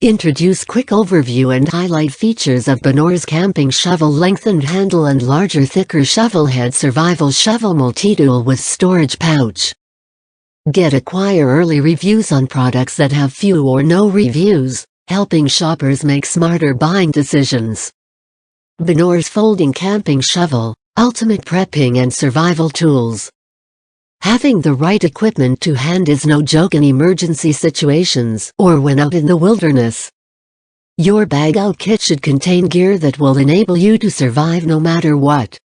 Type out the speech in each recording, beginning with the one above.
Introduce quick overview and highlight features of BANORES Camping Shovel Lengthened Handle and Larger Thicker Shovelhead Survival Shovel Multitool with Storage Pouch. Acquire early reviews on products that have few or no reviews, helping shoppers make smarter buying decisions. BANORES Folding Camping Shovel, Ultimate Prepping and Survival Tools. Having the right equipment to hand is no joke in emergency situations or when out in the wilderness. Your bag-out kit should contain gear that will enable you to survive no matter what.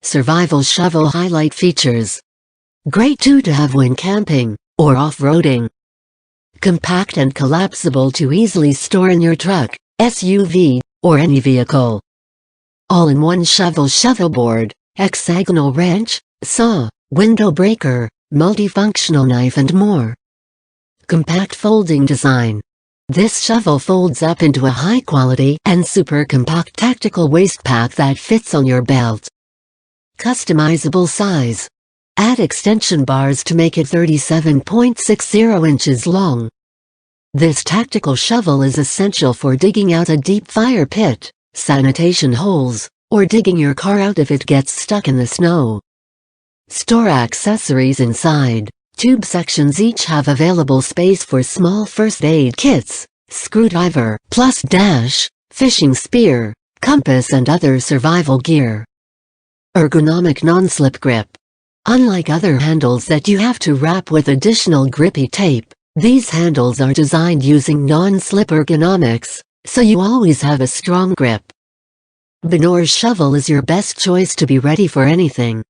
Survival Shovel Highlight Features. Great tool to have when camping or off-roading. Compact and collapsible to easily store in your truck, SUV, or any vehicle. All-in-one shovel board, hexagonal wrench, saw, window breaker, multifunctional knife and more. Compact folding design. This shovel folds up into a high-quality and super compact tactical waste pack that fits on your belt. Customizable size. Add extension bars to make it 37.60 inches long. This tactical shovel is essential for digging out a deep fire pit, sanitation holes, or digging your car out if it gets stuck in the snow. Store accessories inside. Tube sections each have available space for small first aid kits, screwdriver, plus dash, fishing spear, compass and other survival gear. Ergonomic non-slip grip. Unlike other handles that you have to wrap with additional grippy tape, these handles are designed using non-slip ergonomics, so you always have a strong grip. BANORES shovel is your best choice to be ready for anything.